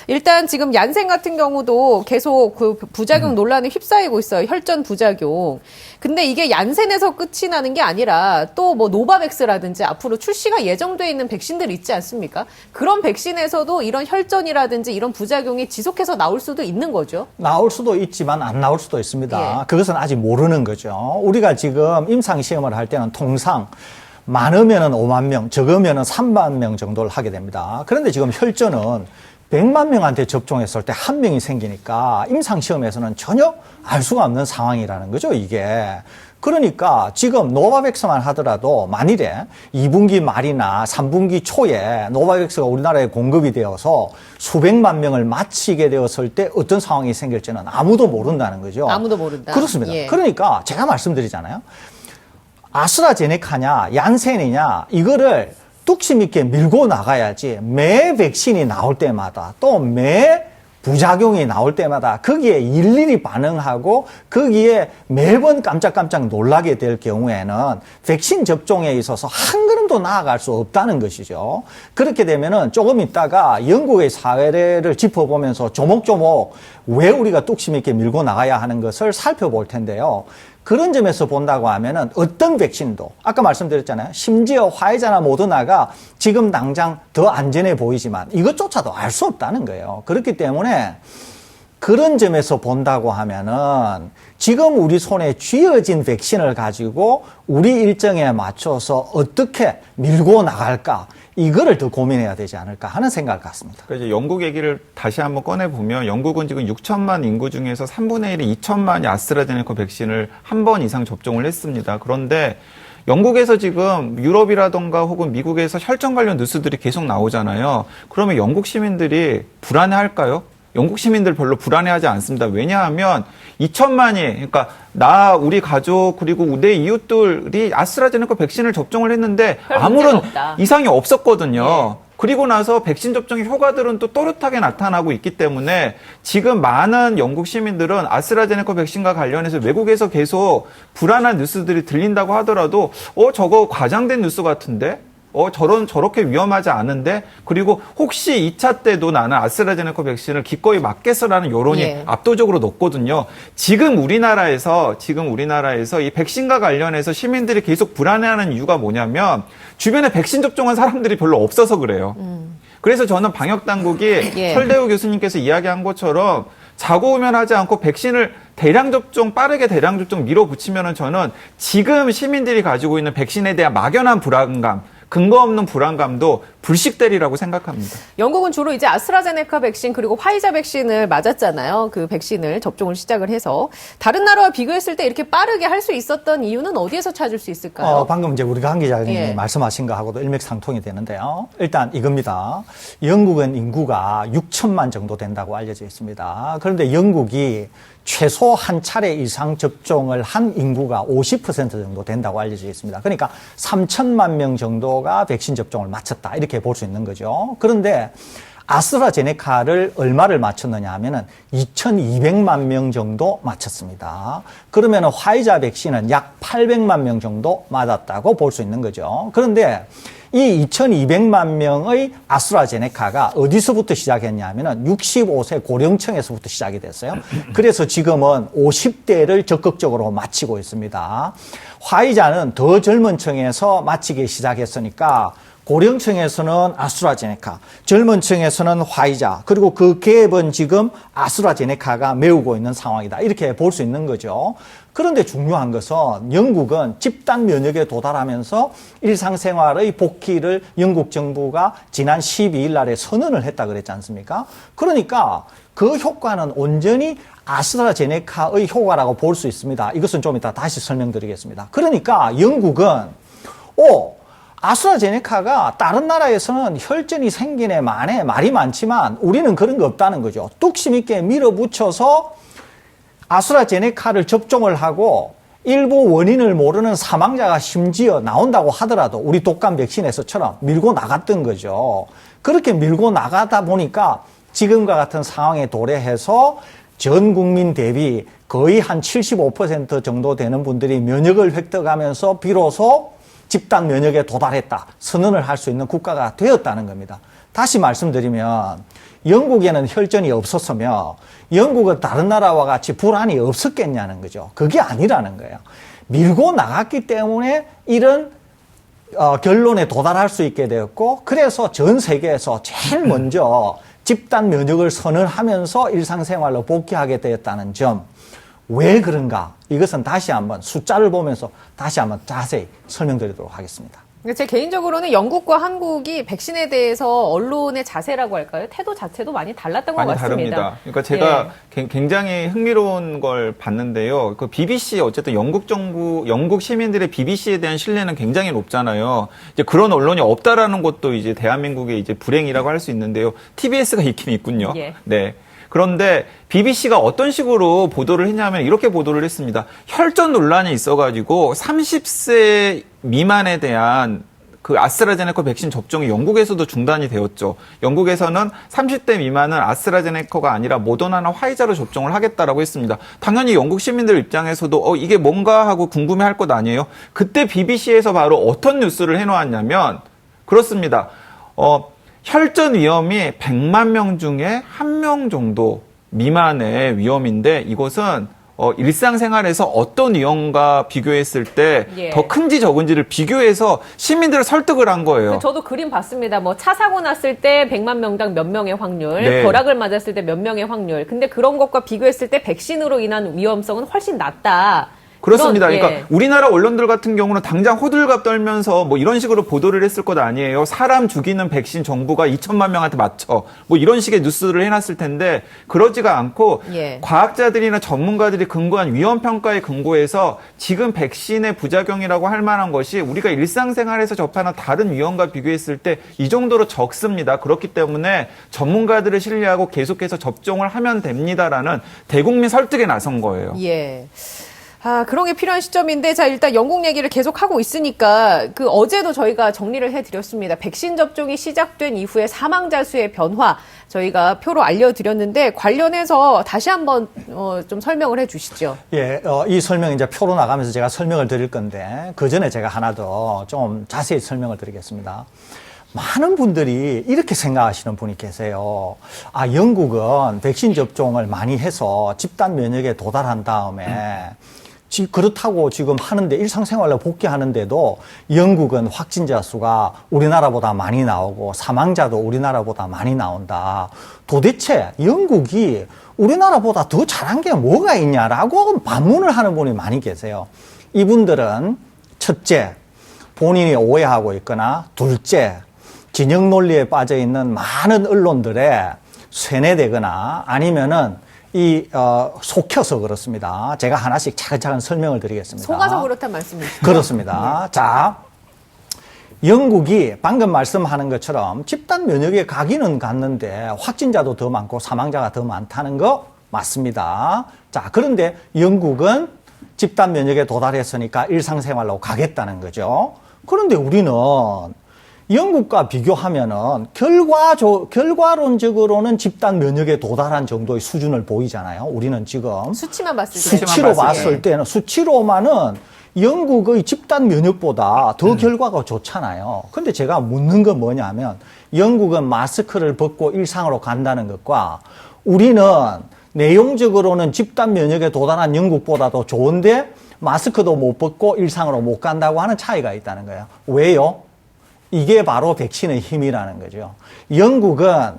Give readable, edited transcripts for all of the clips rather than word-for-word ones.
일단 지금 얀센 같은 경우도 계속 그 부작용 논란에 휩싸이고 있어요. 혈전 부작용. 근데 이게 얀센에서 끝이 나는 게 아니라 또 뭐 노바백스라든지 앞으로 출시가 예정돼 있는 백신들이 있지 않습니까? 그런 백신에서도 이런 혈전이라든지 이런 부작용이 지속해서 나올 수도 있는 거죠. 나올 수도 있지만 안 나올 수도 있습니다. 예. 그것은 아직 모르는 거죠. 우리가 지금 임상시험을 할 때는 통상 많으면은 5만 명, 적으면은 3만 명 정도를 하게 됩니다. 그런데 지금 혈전은 100만 명한테 접종했을 때 한 명이 생기니까 임상시험에서는 전혀 알 수가 없는 상황이라는 거죠, 이게. 그러니까 지금 노바백스만 하더라도 만일에 2분기 말이나 3분기 초에 노바백스가 우리나라에 공급이 되어서 수백만 명을 마치게 되었을 때 어떤 상황이 생길지는 아무도 모른다는 거죠. 아무도 모른다. 그렇습니다. 예. 그러니까 제가 말씀드리잖아요. 아스트라제네카냐 얀센이냐 이거를 뚝심 있게 밀고 나가야지 매 백신이 나올 때마다 또 매 부작용이 나올 때마다 거기에 일일이 반응하고 거기에 매번 깜짝깜짝 놀라게 될 경우에는 백신 접종에 있어서 한 걸음도 나아갈 수 없다는 것이죠. 그렇게 되면은 조금 있다가 영국의 사례를 짚어보면서 조목조목 왜 우리가 뚝심 있게 밀고 나가야 하는 것을 살펴볼 텐데요. 그런 점에서 본다고 하면은 어떤 백신도 아까 말씀드렸잖아요. 심지어 화이자나 모더나가 지금 당장 더 안전해 보이지만 이것조차도 알 수 없다는 거예요. 그렇기 때문에 그런 점에서 본다고 하면은 지금 우리 손에 쥐어진 백신을 가지고 우리 일정에 맞춰서 어떻게 밀고 나갈까 이거를 더 고민해야 되지 않을까 하는 생각 같습니다. 그러니까 이제 영국 얘기를 다시 한번 꺼내보면 영국은 지금 6천만 인구 중에서 3분의 1이 2천만이 아스트라제네카 백신을 한 번 이상 접종을 했습니다. 그런데 영국에서 지금 유럽이라던가 혹은 미국에서 혈전 관련 뉴스들이 계속 나오잖아요. 그러면 영국 시민들이 불안해할까요? 영국 시민들 별로 불안해하지 않습니다. 왜냐하면 2천만이 그러니까 나 우리 가족 그리고 내 이웃들이 아스트라제네카 백신을 접종을 했는데 아무런 이상이 없었거든요. 예. 그리고 나서 백신 접종의 효과들은 또 또렷하게 나타나고 있기 때문에 지금 많은 영국 시민들은 아스트라제네카 백신과 관련해서 외국에서 계속 불안한 뉴스들이 들린다고 하더라도 저거 과장된 뉴스 같은데? 저렇게 위험하지 않은데? 그리고 혹시 2차 때도 나는 아스트라제네카 백신을 기꺼이 맞겠어라는 여론이 예. 압도적으로 높거든요. 지금 우리나라에서 이 백신과 관련해서 시민들이 계속 불안해하는 이유가 뭐냐면 주변에 백신 접종한 사람들이 별로 없어서 그래요. 그래서 저는 방역당국이 예. 설대우 교수님께서 이야기한 것처럼 자고우면하지 않고 백신을 빠르게 대량 접종 밀어붙이면은 저는 지금 시민들이 가지고 있는 백신에 대한 막연한 불안감, 근거 없는 불안감도 불식되리라고 생각합니다. 영국은 주로 이제 아스트라제네카 백신 그리고 화이자 백신을 맞았잖아요. 그 백신을 접종을 시작을 해서 다른 나라와 비교했을 때 이렇게 빠르게 할 수 있었던 이유는 어디에서 찾을 수 있을까요? 방금 이제 우리 강 기자님이 예. 말씀하신 거하고도 일맥상통이 되는데요. 일단 이겁니다. 영국은 인구가 6천만 정도 된다고 알려져 있습니다. 그런데 영국이 최소 한 차례 이상 접종을 한 인구가 50% 정도 된다고 알려져 있습니다. 그러니까 3천만 명 정도가 백신 접종을 마쳤다. 이렇게 볼 수 있는 거죠. 그런데 아스트라제네카를 얼마를 맞췄느냐 하면은 2,200만 명 정도 맞췄습니다. 그러면 화이자 백신은 약 800만 명 정도 맞았다고 볼 수 있는 거죠. 그런데 이 2,200만 명의 아스트라제네카가 어디서부터 시작했냐 하면은 65세 고령층에서부터 시작이 됐어요. 그래서 지금은 50대를 적극적으로 맞히고 있습니다. 화이자는 더 젊은 층에서 맞히기 시작했으니까 고령층에서는 아스트라제네카, 젊은 층에서는 화이자, 그리고 그 갭은 지금 아스트라제네카가 메우고 있는 상황이다. 이렇게 볼 수 있는 거죠. 그런데 중요한 것은 영국은 집단 면역에 도달하면서 일상생활의 복귀를 영국 정부가 지난 12일 날에 선언을 했다 그랬지 않습니까? 그러니까 그 효과는 온전히 아스트라제네카의 효과라고 볼 수 있습니다. 이것은 좀 이따 다시 설명드리겠습니다. 그러니까 영국은 아스트라제네카가 다른 나라에서는 혈전이 생기네 마네 말이 많지만 우리는 그런 거 없다는 거죠. 뚝심 있게 밀어붙여서 아스트라제네카를 접종을 하고 일부 원인을 모르는 사망자가 심지어 나온다고 하더라도 우리 독감 백신에서처럼 밀고 나갔던 거죠. 그렇게 밀고 나가다 보니까 지금과 같은 상황에 도래해서 전 국민 대비 거의 한 75% 정도 되는 분들이 면역을 획득하면서 비로소 집단 면역에 도달했다. 선언을 할 수 있는 국가가 되었다는 겁니다. 다시 말씀드리면 영국에는 혈전이 없었으며 영국은 다른 나라와 같이 불안이 없었겠냐는 거죠. 그게 아니라는 거예요. 밀고 나갔기 때문에 이런 결론에 도달할 수 있게 되었고, 그래서 전 세계에서 제일 먼저 집단 면역을 선언하면서 일상생활로 복귀하게 되었다는 점. 왜 그런가? 이것은 다시 한번 숫자를 보면서 다시 한번 자세히 설명드리도록 하겠습니다. 제 개인적으로는 영국과 한국이 백신에 대해서 언론의 자세라고 할까요? 태도 자체도 많이 달랐던 것 많이 같습니다. 다릅니다. 그러니까 제가 굉장히 흥미로운 걸 봤는데요. 그 BBC 어쨌든 영국 정부, 영국 시민들의 BBC에 대한 신뢰는 굉장히 높잖아요. 이제 그런 언론이 없다라는 것도 이제 대한민국의 이제 불행이라고 할 수 있는데요. TBS가 있긴 있군요. 예. 네. 그런데 BBC가 어떤 식으로 보도를 했냐면 이렇게 보도를 했습니다. 혈전 논란이 있어가지고 30세 미만에 대한 그 아스트라제네카 백신 접종이 영국에서도 중단이 되었죠. 영국에서는 30대 미만은 아스트라제네카가 아니라 모더나나 화이자로 접종을 하겠다라고 했습니다. 당연히 영국 시민들 입장에서도 이게 뭔가 하고 궁금해할 것 아니에요. 그때 BBC에서 바로 어떤 뉴스를 해놓았냐면 그렇습니다. 혈전 위험이 100만 명 중에 1명 정도 미만의 위험인데 이것은 일상생활에서 어떤 위험과 비교했을 때 더 큰지 적은지를 비교해서 시민들을 설득을 한 거예요. 저도 그림 봤습니다. 뭐 차 사고 났을 때 100만 명당 몇 명의 확률, 네. 벼락을 맞았을 때 몇 명의 확률. 근데 그런 것과 비교했을 때 백신으로 인한 위험성은 훨씬 낮다. 그렇습니다. 그런, 그러니까 우리나라 언론들 같은 경우는 당장 호들갑 떨면서 뭐 이런 식으로 보도를 했을 것 아니에요. 사람 죽이는 백신 정부가 2천만 명한테 맞춰. 뭐 이런 식의 뉴스를 해놨을 텐데 그러지가 않고 과학자들이나 전문가들이 근거한 위험평가에 근거해서 지금 백신의 부작용이라고 할 만한 것이 우리가 일상생활에서 접하는 다른 위험과 비교했을 때 이 정도로 적습니다. 그렇기 때문에 전문가들을 신뢰하고 계속해서 접종을 하면 됩니다라는 대국민 설득에 나선 거예요. 예. 그런 게 필요한 시점인데, 자, 일단 영국 얘기를 계속 하고 있으니까, 어제도 저희가 정리를 해드렸습니다. 백신 접종이 시작된 이후에 사망자 수의 변화, 저희가 표로 알려드렸는데, 관련해서 다시 한번, 좀 설명을 해 주시죠. 예, 이 설명 이제 표로 나가면서 제가 설명을 드릴 건데, 그 전에 제가 하나 더 좀 자세히 설명을 드리겠습니다. 많은 분들이 이렇게 생각하시는 분이 계세요. 영국은 백신 접종을 많이 해서 집단 면역에 도달한 다음에, 그렇다고 지금 하는데 일상생활로 복귀하는데도 영국은 확진자 수가 우리나라보다 많이 나오고 사망자도 우리나라보다 많이 나온다. 도대체 영국이 우리나라보다 더 잘한 게 뭐가 있냐라고 반문을 하는 분이 많이 계세요. 이분들은 첫째, 본인이 오해하고 있거나 둘째, 진영 논리에 빠져 있는 많은 언론들에 세뇌되거나 아니면은 속혀서 그렇습니다. 제가 하나씩 차근차근 설명을 드리겠습니다. 속아서 그렇단 말씀이시죠? 그렇습니다. 자, 영국이 방금 말씀하는 것처럼 집단 면역에 가기는 갔는데 확진자도 더 많고 사망자가 더 많다는 거 맞습니다. 자, 그런데 영국은 집단 면역에 도달했으니까 일상생활로 가겠다는 거죠. 그런데 우리는 영국과 비교하면은 결과론적으로는 집단 면역에 도달한 정도의 수준을 보이잖아요. 우리는 지금 수치만 봤을 때. 수치로 봤을 때는 수치로만은 영국의 집단 면역보다 더 결과가 좋잖아요. 근데 제가 묻는 건 뭐냐면 영국은 마스크를 벗고 일상으로 간다는 것과 우리는 내용적으로는 집단 면역에 도달한 영국보다도 좋은데 마스크도 못 벗고 일상으로 못 간다고 하는 차이가 있다는 거예요. 왜요? 이게 바로 백신의 힘이라는 거죠. 영국은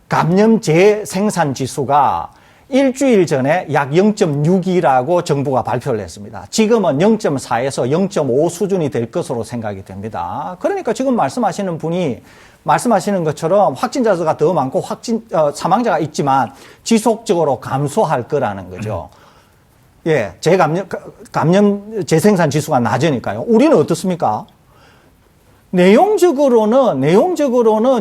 감염 재생산 지수가 일주일 전에 약 0.6이라고 정부가 발표를 했습니다. 지금은 0.4에서 0.5 수준이 될 것으로 생각이 됩니다. 그러니까 지금 말씀하시는 분이 말씀하시는 것처럼 확진자 수가 더 많고 사망자가 있지만 지속적으로 감소할 거라는 거죠. 예, 감염 재생산 지수가 낮으니까요. 우리는 어떻습니까? 내용적으로는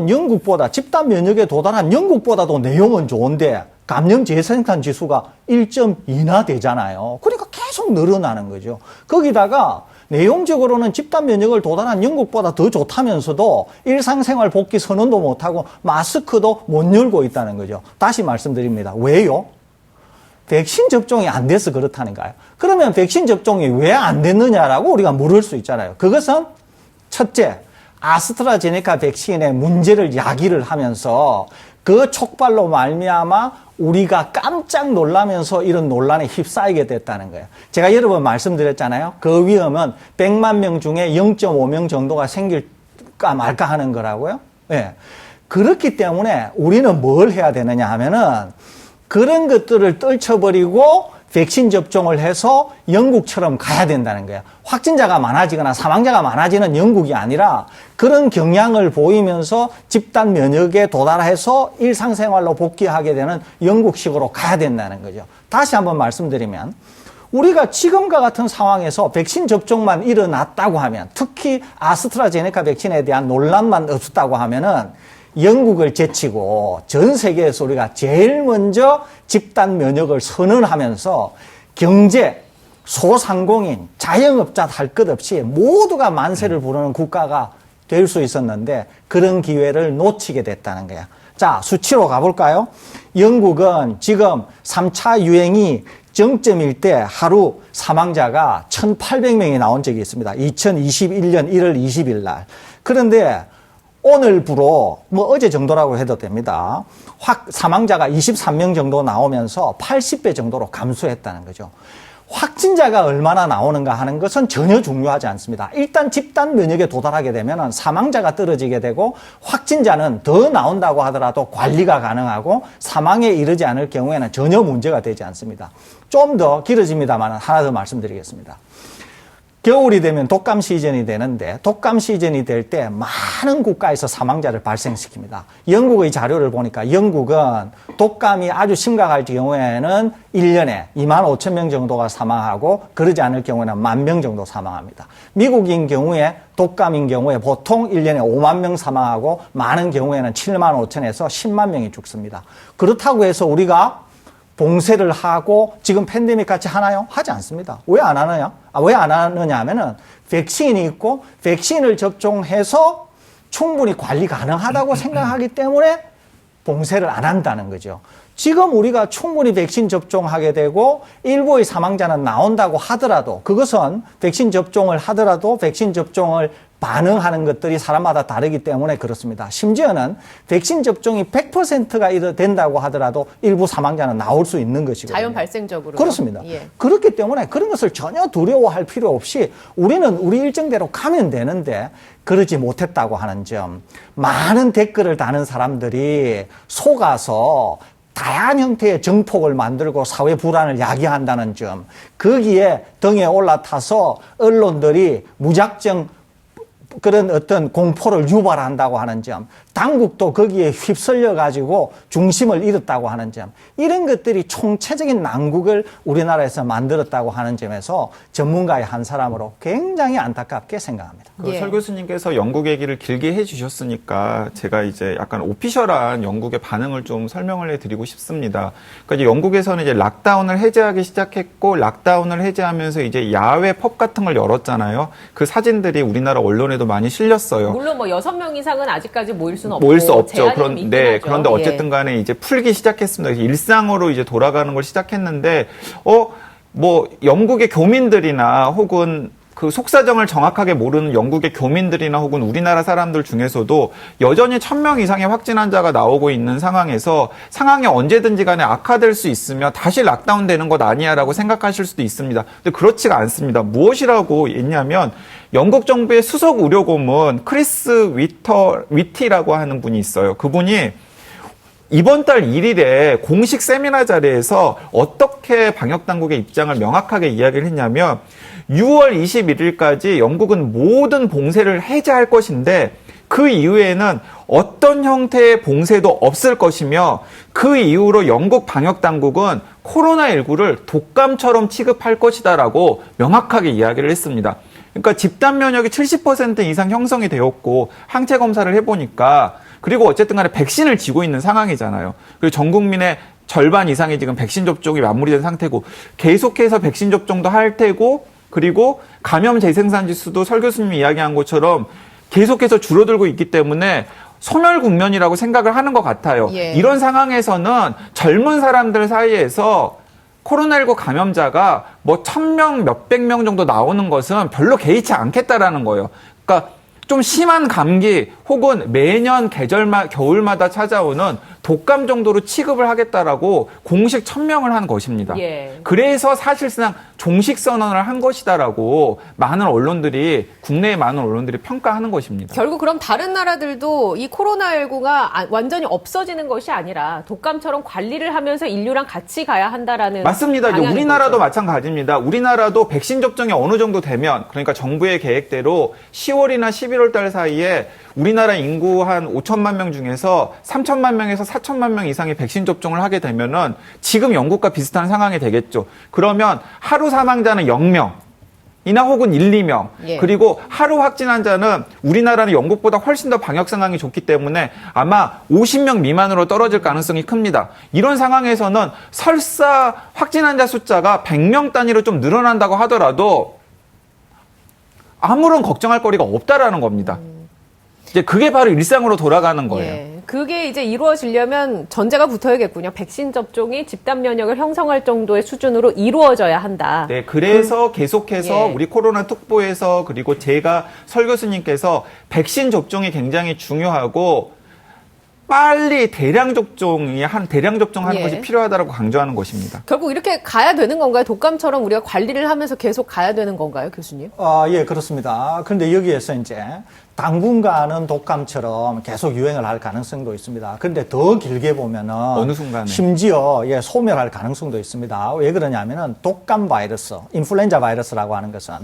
영국보다 집단 면역에 도달한 영국보다도 내용은 좋은데 감염 재생산 지수가 1.2나 되잖아요. 그러니까 계속 늘어나는 거죠. 거기다가 내용적으로는 집단 면역을 도달한 영국보다 더 좋다면서도 일상생활 복귀 선언도 못하고 마스크도 못 열고 있다는 거죠. 다시 말씀드립니다. 왜요? 백신 접종이 안 돼서 그렇다는 거예요. 그러면 백신 접종이 왜 안 됐느냐라고 우리가 물을 수 있잖아요. 그것은 첫째, 아스트라제네카 백신의 문제를 야기를 하면서 그 촉발로 말미암아 우리가 깜짝 놀라면서 이런 논란에 휩싸이게 됐다는 거예요. 제가 여러 번 말씀드렸잖아요. 그 위험은 100만 명 중에 0.5명 정도가 생길까 말까 하는 거라고요. 예. 그렇기 때문에 우리는 뭘 해야 되느냐 하면은 그런 것들을 떨쳐버리고 백신 접종을 해서 영국처럼 가야 된다는 거예요. 확진자가 많아지거나 사망자가 많아지는 영국이 아니라 그런 경향을 보이면서 집단 면역에 도달해서 일상생활로 복귀하게 되는 영국식으로 가야 된다는 거죠. 다시 한번 말씀드리면 우리가 지금과 같은 상황에서 백신 접종만 일어났다고 하면, 특히 아스트라제네카 백신에 대한 논란만 없었다고 하면은 영국을 제치고 전 세계에서 우리가 제일 먼저 집단 면역을 선언하면서 경제, 소상공인, 자영업자 할 것 없이 모두가 만세를 부르는 국가가 될 수 있었는데 그런 기회를 놓치게 됐다는 거야. 자, 수치로 가볼까요? 영국은 지금 3차 유행이 정점일 때 하루 사망자가 1,800명이 나온 적이 있습니다. 2021년 1월 20일 날. 그런데 오늘부로 어제 정도라고 해도 됩니다. 사망자가 23명 정도 나오면서 80배 정도로 감소했다는 거죠. 확진자가 얼마나 나오는가 하는 것은 전혀 중요하지 않습니다. 일단 집단 면역에 도달하게 되면 사망자가 떨어지게 되고 확진자는 더 나온다고 하더라도 관리가 가능하고 사망에 이르지 않을 경우에는 전혀 문제가 되지 않습니다. 좀 더 길어집니다만 하나 더 말씀드리겠습니다. 겨울이 되면 독감 시즌이 되는데 독감 시즌이 될 때 많은 국가에서 사망자를 발생시킵니다. 영국의 자료를 보니까 영국은 독감이 아주 심각할 경우에는 1년에 25,000명 정도가 사망하고 그러지 않을 경우에는 10,000명 정도 사망합니다. 미국인 경우에 독감인 경우에 보통 1년에 5만 명 사망하고 많은 경우에는 75,000에서 10만 명이 죽습니다. 그렇다고 해서 우리가 봉쇄를 하고 지금 팬데믹 같이 하나요? 하지 않습니다. 왜 안 하느냐? 왜 안 하느냐 하면은 백신이 있고 백신을 접종해서 충분히 관리 가능하다고 생각하기 때문에 봉쇄를 안 한다는 거죠. 지금 우리가 충분히 백신 접종하게 되고 일부의 사망자는 나온다고 하더라도 그것은 백신 접종을 하더라도 백신 접종을 반응하는 것들이 사람마다 다르기 때문에 그렇습니다. 심지어는 백신 접종이 100%가 된다고 하더라도 일부 사망자는 나올 수 있는 것이거든요. 자연 발생적으로. 그렇습니다. 예. 그렇기 때문에 그런 것을 전혀 두려워할 필요 없이 우리는 우리 일정대로 가면 되는데 그러지 못했다고 하는 점. 많은 댓글을 다는 사람들이 속아서 다양한 형태의 정폭을 만들고 사회 불안을 야기한다는 점. 거기에 등에 올라타서 언론들이 무작정 그런 어떤 공포를 유발한다고 하는 점, 당국도 거기에 휩쓸려 가지고 중심을 잃었다고 하는 점, 이런 것들이 총체적인 난국을 우리나라에서 만들었다고 하는 점에서 전문가의 한 사람으로 굉장히 안타깝게 생각합니다. 예. 설 교수님께서 영국 얘기를 길게 해주셨으니까 제가 이제 약간 오피셜한 영국의 반응을 좀 설명을 해드리고 싶습니다. 그러니까 이제 영국에서는 이제 락다운을 해제하기 시작했고 락다운을 해제하면서 이제 야외 펍 같은 걸 열었잖아요. 그 사진들이 우리나라 언론에도 많이 실렸어요. 물론 뭐 6명 이상은 아직까지 모일 수는 없고 모일 수 없죠. 제한이 그런데 어쨌든 간에 이제 풀기 시작했습니다. 일상으로 이제 돌아가는 걸 시작했는데 뭐 영국의 교민들이나 혹은 그 속사정을 정확하게 모르는 영국의 교민들이나 혹은 우리나라 사람들 중에서도 여전히 1,000명 이상의 확진 환자가 나오고 있는 상황에서 상황이 언제든지 간에 악화될 수 있으면 다시 락다운 되는 것 아니야라고 생각하실 수도 있습니다. 근데 그렇지가 않습니다. 무엇이라고 했냐면 영국 정부의 수석 의료고문 크리스 위티라고 하는 분이 있어요. 그분이 이번 달 1일에 공식 세미나 자리에서 어떻게 방역당국의 입장을 명확하게 이야기를 했냐면 6월 21일까지 영국은 모든 봉쇄를 해제할 것인데 그 이후에는 어떤 형태의 봉쇄도 없을 것이며 그 이후로 영국 방역당국은 코로나19를 독감처럼 취급할 것이다라고 명확하게 이야기를 했습니다. 그러니까 집단 면역이 70% 이상 형성이 되었고 항체 검사를 해보니까 그리고 어쨌든 간에 백신을 쥐고 있는 상황이잖아요. 그리고 전 국민의 절반 이상이 지금 백신 접종이 마무리된 상태고 계속해서 백신 접종도 할 테고 그리고 감염 재생산 지수도 설 교수님이 이야기한 것처럼 계속해서 줄어들고 있기 때문에 소멸 국면이라고 생각을 하는 것 같아요. 예. 이런 상황에서는 젊은 사람들 사이에서 코로나19 감염자가 뭐 1,000명, 몇백 명 정도 나오는 것은 별로 개의치 않겠다라는 거예요. 그러니까 좀 심한 감기 혹은 매년 겨울마다 찾아오는 독감 정도로 취급을 하겠다라고 공식 천명을 한 것입니다. 예. 그래서 사실상 종식 선언을 한 것이다라고 많은 언론들이, 국내의 많은 언론들이 평가하는 것입니다. 결국 그럼 다른 나라들도 이 코로나19가 완전히 없어지는 것이 아니라 독감처럼 관리를 하면서 인류랑 같이 가야 한다라는 맞습니다. 이제 방향인 우리나라도 거죠. 마찬가지입니다. 우리나라도 백신 접종이 어느 정도 되면, 그러니까 정부의 계획대로 10월이나 11월 달 사이에 우리나라 인구 한 5천만 명 중에서 3천만 명에서 4천만 명 이상의 백신 접종을 하게 되면은 지금 영국과 비슷한 상황이 되겠죠. 그러면 하루 사망자는 0명. 이나 혹은 1, 2명. 예. 그리고 하루 확진 환자는 우리나라는 영국보다 훨씬 더 방역 상황이 좋기 때문에 아마 50명 미만으로 떨어질 가능성이 큽니다. 이런 상황에서는 설사 확진 환자 숫자가 100명 단위로 좀 늘어난다고 하더라도 아무런 걱정할 거리가 없다라는 겁니다. 이제 그게 바로 일상으로 돌아가는 거예요. 예. 그게 이제 이루어지려면 전제가 붙어야겠군요. 백신 접종이 집단 면역을 형성할 정도의 수준으로 이루어져야 한다. 네, 그래서 계속해서 예. 우리 코로나 특보에서 그리고 제가 설 교수님께서 백신 접종이 굉장히 중요하고 빨리 대량 접종하는 예. 것이 필요하다고 강조하는 것입니다. 결국 이렇게 가야 되는 건가요? 독감처럼 우리가 관리를 하면서 계속 가야 되는 건가요, 교수님? 예, 그렇습니다. 그런데 여기에서 이제 당분간은 독감처럼 계속 유행을 할 가능성도 있습니다. 그런데 더 길게 보면은 어느 순간에? 심지어 소멸할 가능성도 있습니다. 왜 그러냐면은 독감 바이러스, 인플루엔자 바이러스라고 하는 것은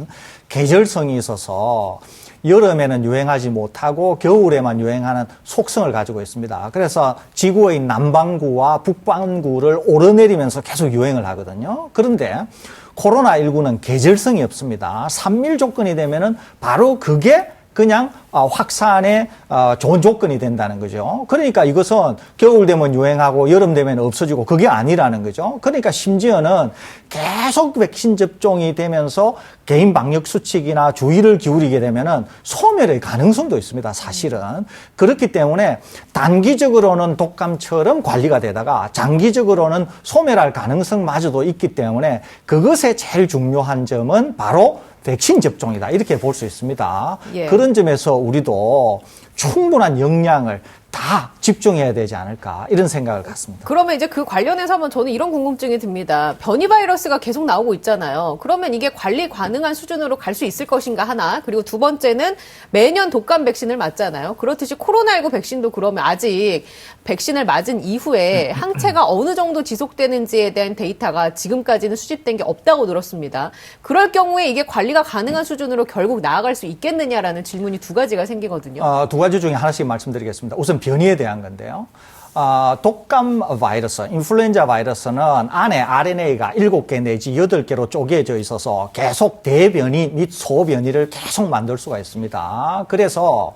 계절성이 있어서 여름에는 유행하지 못하고 겨울에만 유행하는 속성을 가지고 있습니다. 그래서 지구의 남반구와 북반구를 오르내리면서 계속 유행을 하거든요. 그런데 코로나19는 계절성이 없습니다. 산밀 조건이 되면은 바로 그게 그냥 확산에 좋은 조건이 된다는 거죠. 그러니까 이것은 겨울 되면 유행하고 여름 되면 없어지고 그게 아니라는 거죠. 그러니까 심지어는 계속 백신 접종이 되면서 개인 방역 수칙이나 주의를 기울이게 되면은 소멸의 가능성도 있습니다. 사실은. 그렇기 때문에 단기적으로는 독감처럼 관리가 되다가 장기적으로는 소멸할 가능성마저도 있기 때문에 그것의 제일 중요한 점은 바로 백신 접종이다. 이렇게 볼 수 있습니다. 예. 그런 점에서 우리도 충분한 역량을 다 집중해야 되지 않을까 이런 생각을 갖습니다. 그러면 이제 그 관련해서 한번 저는 이런 궁금증이 듭니다. 변이 바이러스가 계속 나오고 있잖아요. 그러면 이게 관리 가능한 수준으로 갈 수 있을 것인가 하나. 그리고 두 번째는 매년 독감 백신을 맞잖아요. 그렇듯이 코로나19 백신도 그러면 아직 백신을 맞은 이후에 항체가 어느 정도 지속되는지에 대한 데이터가 지금까지는 수집된 게 없다고 들었습니다. 그럴 경우에 이게 관리가 가능한 수준으로 결국 나아갈 수 있겠느냐라는 질문이 두 가지가 생기거든요. 두 가지 중에 하나씩 말씀드리겠습니다. 우선 변이에 대한 건데요. 독감 바이러스, 인플루엔자 바이러스는 안에 RNA가 7개 내지 8개로 쪼개져 있어서 계속 대변이 및 소변이를 계속 만들 수가 있습니다. 그래서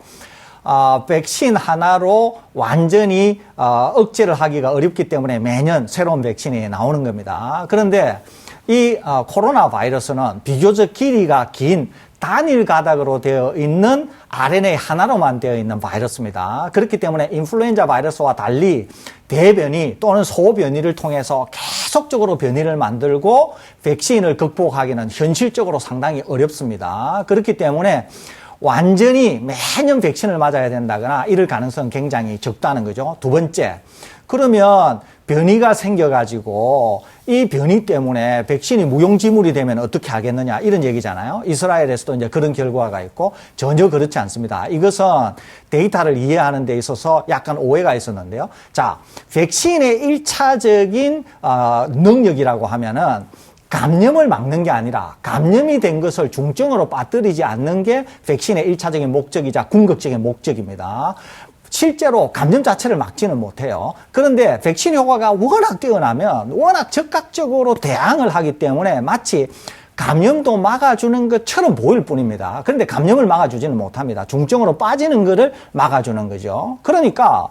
백신 하나로 완전히 억제를 하기가 어렵기 때문에 매년 새로운 백신이 나오는 겁니다. 그런데 이 코로나 바이러스는 비교적 길이가 긴 단일 가닥으로 되어 있는 RNA 하나로만 되어 있는 바이러스입니다. 그렇기 때문에 인플루엔자 바이러스와 달리 대변이 또는 소변이를 통해서 계속적으로 변이를 만들고 백신을 극복하기는 현실적으로 상당히 어렵습니다. 그렇기 때문에 완전히 매년 백신을 맞아야 된다거나 이럴 가능성은 굉장히 적다는 거죠. 두 번째, 그러면 변이가 생겨가지고 이 변이 때문에 백신이 무용지물이 되면 어떻게 하겠느냐 이런 얘기잖아요. 이스라엘에서도 이제 그런 결과가 있고 전혀 그렇지 않습니다. 이것은 데이터를 이해하는 데 있어서 약간 오해가 있었는데요. 자, 백신의 1차적인 능력이라고 하면은 감염을 막는 게 아니라 감염이 된 것을 중증으로 빠뜨리지 않는 게 백신의 1차적인 목적이자 궁극적인 목적입니다. 실제로 감염 자체를 막지는 못해요. 그런데 백신 효과가 워낙 뛰어나면 워낙 적극적으로 대항을 하기 때문에 마치 감염도 막아주는 것처럼 보일 뿐입니다. 그런데 감염을 막아주지는 못합니다. 중증으로 빠지는 것을 막아주는 거죠. 그러니까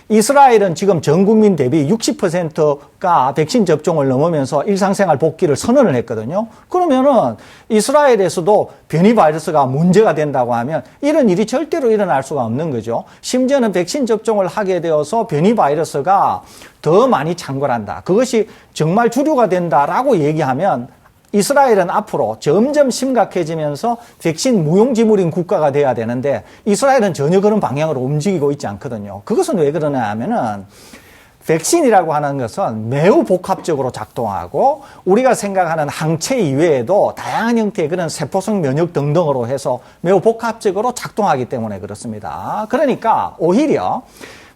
이스라엘은 지금 전 국민 대비 60%가 백신 접종을 넘으면서 일상생활 복귀를 선언을 했거든요. 그러면은 이스라엘에서도 변이 바이러스가 문제가 된다고 하면 이런 일이 절대로 일어날 수가 없는 거죠. 심지어는 백신 접종을 하게 되어서 변이 바이러스가 더 많이 창궐한다. 그것이 정말 주류가 된다라고 얘기하면 이스라엘은 앞으로 점점 심각해지면서 백신 무용지물인 국가가 돼야 되는데 이스라엘은 전혀 그런 방향으로 움직이고 있지 않거든요. 그것은 왜 그러냐 하면은 백신이라고 하는 것은 매우 복합적으로 작동하고 우리가 생각하는 항체 이외에도 다양한 형태의 그런 세포성 면역 등등으로 해서 매우 복합적으로 작동하기 때문에 그렇습니다. 그러니까 오히려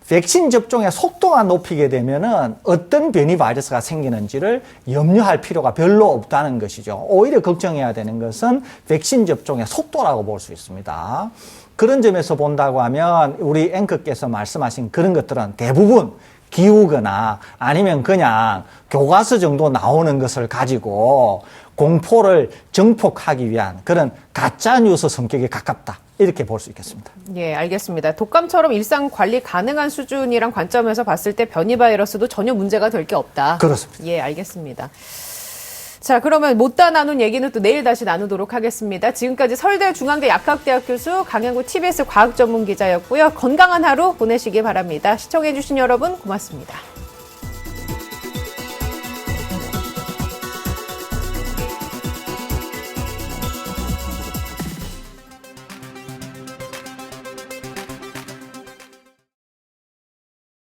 백신 접종의 속도가 높이게 되면은 어떤 변이 바이러스가 생기는지를 염려할 필요가 별로 없다는 것이죠. 오히려 걱정해야 되는 것은 백신 접종의 속도라고 볼 수 있습니다. 그런 점에서 본다고 하면 우리 앵커께서 말씀하신 그런 것들은 대부분 기우거나 아니면 그냥 교과서 정도 나오는 것을 가지고 공포를 정폭하기 위한 그런 가짜뉴스 성격에 가깝다. 이렇게 볼 수 있겠습니다. 예, 알겠습니다. 독감처럼 일상 관리 가능한 수준이란 관점에서 봤을 때 변이 바이러스도 전혀 문제가 될 게 없다. 그렇습니다. 예, 알겠습니다. 자, 그러면 못다 나눈 얘기는 또 내일 다시 나누도록 하겠습니다. 지금까지 서울대 중앙대 약학대학 교수 강양구 TBS 과학전문기자였고요. 건강한 하루 보내시기 바랍니다. 시청해주신 여러분 고맙습니다.